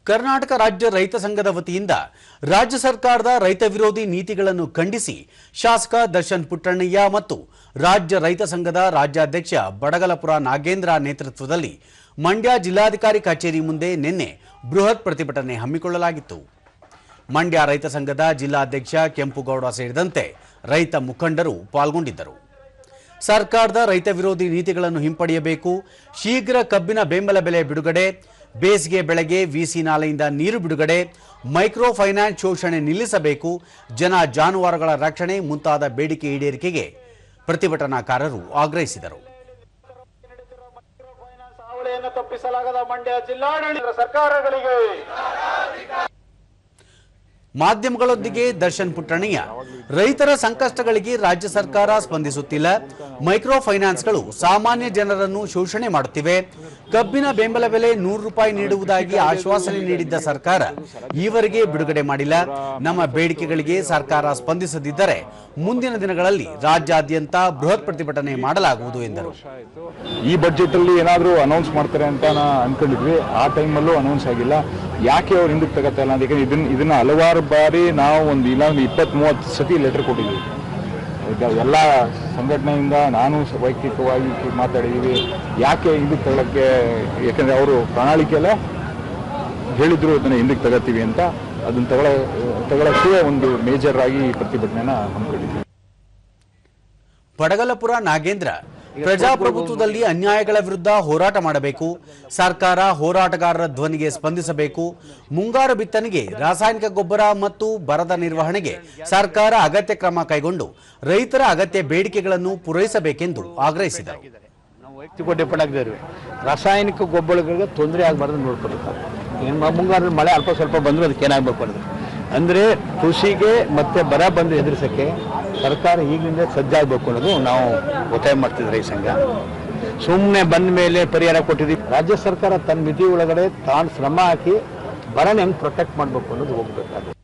ಕರ್ನಾಟಕ ರಾಜ್ಯ ರೈತ ಸಂಘದ ವತಿಯಿಂದ ರಾಜ್ಯ ಸರ್ಕಾರದ ರೈತ ವಿರೋಧಿ ನೀತಿಗಳನ್ನು ಖಂಡಿಸಿ ಶಾಸಕ ದರ್ಶನ್ ಪುಟ್ಟಣ್ಣಯ್ಯ ಮತ್ತು ರಾಜ್ಯ ರೈತ ಸಂಘದ ರಾಜ್ಯಾಧ್ಯಕ್ಷ ಬಡಗಲಪುರ ನಾಗೇಂದ್ರ ನೇತೃತ್ವದಲ್ಲಿ ಮಂಡ್ಯ ಜಿಲ್ಲಾಧಿಕಾರಿ ಕಚೇರಿ ಮುಂದೆ ನಿನ್ನೆ ಬೃಹತ್ ಪ್ರತಿಭಟನೆ ಹಮ್ಮಿಕೊಳ್ಳಲಾಗಿತ್ತು. ಮಂಡ್ಯ ರೈತ ಸಂಘದ ಜಿಲ್ಲಾಧ್ಯಕ್ಷ ಕೆಂಪುಗೌಡ ಸೇರಿದಂತೆ ರೈತ ಮುಖಂಡರು ಪಾಲ್ಗೊಂಡಿದ್ದರು. ಸರ್ಕಾರದ ರೈತ ವಿರೋಧಿ ನೀತಿಗಳನ್ನು ಹಿಂಪಡೆಯಬೇಕು, ಶೀಘ್ರ ಕಬ್ಬಿನ ಬೆಂಬಲ ಬೆಲೆ ಬಿಡುಗಡೆ, ಬೇಸಿಗೆ ಬೆಳೆಗೆ ವಿಸಿ ನಾಲೆಯಿಂದ ನೀರು ಬಿಡುಗಡೆ, ಮೈಕ್ರೋ ಫೈನಾನ್ಸ್ ಶೋಷಣೆ ನಿಲ್ಲಿಸಬೇಕು, ಜನ ಜಾನುವಾರುಗಳ ರಕ್ಷಣೆ ಮುಂತಾದ ಬೇಡಿಕೆ ಈಡೇರಿಕೆಗೆ ಪ್ರತಿಭಟನಾಕಾರರು ಆಗ್ರಹಿಸಿದರು. ಮಾಧ್ಯಮಗಳೊಂದಿಗೆ ದರ್ಶನ್ ಪುಟ್ಟಣ್ಣಯ್ಯ ರೈತರ ಸಂಕಷ್ಟಗಳಿಗೆ ರಾಜ್ಯ ಸರ್ಕಾರ ಸ್ಪಂದಿಸುತ್ತಿಲ್ಲ, ಮೈಕ್ರೋ ಫೈನಾನ್ಸ್ಗಳು ಸಾಮಾನ್ಯ ಜನರನ್ನು ಶೋಷಣೆ ಮಾಡುತ್ತಿವೆ, ಕಬ್ಬಿನ ಬೆಂಬಲ ಬೆಲೆ ₹100 ನೀಡುವುದಾಗಿ ಆಶ್ವಾಸನೆ ನೀಡಿದ್ದ ಸರ್ಕಾರ ಈವರೆಗೆ ಬಿಡುಗಡೆ ಮಾಡಿಲ್ಲ, ನಮ್ಮ ಬೇಡಿಕೆಗಳಿಗೆ ಸರ್ಕಾರ ಸ್ಪಂದಿಸದಿದ್ದರೆ ಮುಂದಿನ ದಿನಗಳಲ್ಲಿ ರಾಜ್ಯಾದ್ಯಂತ ಬೃಹತ್ ಪ್ರತಿಭಟನೆ ಮಾಡಲಾಗುವುದು ಎಂದರು. ಈ ಬಜೆಟ್ ಅಲ್ಲಿ ಏನಾದರೂ ಅನೌನ್ಸ್ ಮಾಡ್ತಾರೆ ಅಂತ ಅನ್ಕೊಂಡಿದ್ವಿ, ಆ ಟೈಮಲ್ಲೂ ಅನೌನ್ಸ್ ಆಗಿಲ್ಲ. ಯಾಕೆ ಅವ್ರು ಹಿಂದಕ್ಕೆ ತಗೋತಾ ಇಲ್ಲ ಅಂದ್ರೆ ಇದನ್ನ ಹಲವಾರು ಬಾರಿ ನಾವು ಒಂದು 20-30 ಸತಿ ಲೆಟರ್ ಕೊಟ್ಟಿದ್ದೀವಿ. ಎಲ್ಲ ಸಂಘಟನೆಯಿಂದ ನಾನು ವೈಯಕ್ತಿಕವಾಗಿ ಮಾತಾಡಿದ್ದೀವಿ. ಯಾಕೆ ಹಿಂದಕ್ಕೆ ತಗೊಳ್ಳೋಕ್ಕೆ, ಯಾಕಂದರೆ ಅವರು ಪ್ರಣಾಳಿಕೆಯಲ್ಲೇ ಹೇಳಿದ್ರು ಅದನ್ನು ಹಿಂದಕ್ಕೆ ತಗೋತೀವಿ ಅಂತ. ಅದನ್ನು ತಗೊಳ್ಳೋಕ್ಕೆ ಒಂದು ಮೇಜರ್ ಆಗಿ ಪ್ರತಿಭಟನೆನ ಹಮ್ಮಿಕೊಂಡಿದ್ದೀವಿ. ಬಡಗಲಪುರ ನಾಗೇಂದ್ರ ಪ್ರಜಾಪ್ರಭುತ್ವದಲ್ಲಿ ಅನ್ಯಾಯಗಳ ವಿರುದ್ಧ ಹೋರಾಟ ಮಾಡಬೇಕು, ಸರ್ಕಾರ ಹೋರಾಟಗಾರರ ಧ್ವನಿಗೆ ಸ್ಪಂದಿಸಬೇಕು, ಮುಂಗಾರು ಬಿತ್ತನೆಗೆ ರಾಸಾಯನಿಕ ಗೊಬ್ಬರ ಮತ್ತು ಬರದ ನಿರ್ವಹಣೆಗೆ ಸರ್ಕಾರ ಅಗತ್ಯ ಕ್ರಮ ಕೈಗೊಂಡು ರೈತರ ಅಗತ್ಯ ಬೇಡಿಕೆಗಳನ್ನು ಪೂರೈಸಬೇಕೆಂದು ಆಗ್ರಹಿಸಿದರು. ನಾವು ವೈಯಕ್ತಿಕ ಡಿಪೆಂಡ್ ಆಗಿದ್ದೇವೆ. ರಾಸಾಯನಿಕ ಗೊಬ್ಬರಗಳಿಗೆ ತೊಂದರೆ ಆಗಬಾರ್ದು ನೋಡ್ಕೊಳ್ಬೇಕು. ಮುಂಗಾರು ಮಳೆ ಅಲ್ಪ ಸ್ವಲ್ಪ ಬಂದರೂ ಅದಕ್ಕೆ ಏನಾಗಬೇಕು ಅಂದರೆ ಕೃಷಿಗೆ ಮತ್ತೆ ಬರ ಬಂದು ಎದುರಿಸೋಕ್ಕೆ ಸರ್ಕಾರ ಈಗಲಿಂದ ಸಜ್ಜಾಗಬೇಕು ಅನ್ನೋದು ನಾವು ಒತ್ತಾಯ ಮಾಡ್ತಿದ್ವಿ. ರೈತ ಸಂಘ ಸುಮ್ಮನೆ ಬಂದ ಮೇಲೆ ಪರಿಹಾರ ಕೊಟ್ಟಿದ್ದೀವಿ. ರಾಜ್ಯ ಸರ್ಕಾರ ತನ್ನ ಮಿತಿ ಒಳಗಡೆ ತಾನು ಶ್ರಮ ಹಾಕಿ ಬರನ ಹೆಂಗೆ ಪ್ರೊಟೆಕ್ಟ್ ಮಾಡಬೇಕು ಅನ್ನೋದು ಹೋಗ್ಬೇಕಾಗುತ್ತೆ.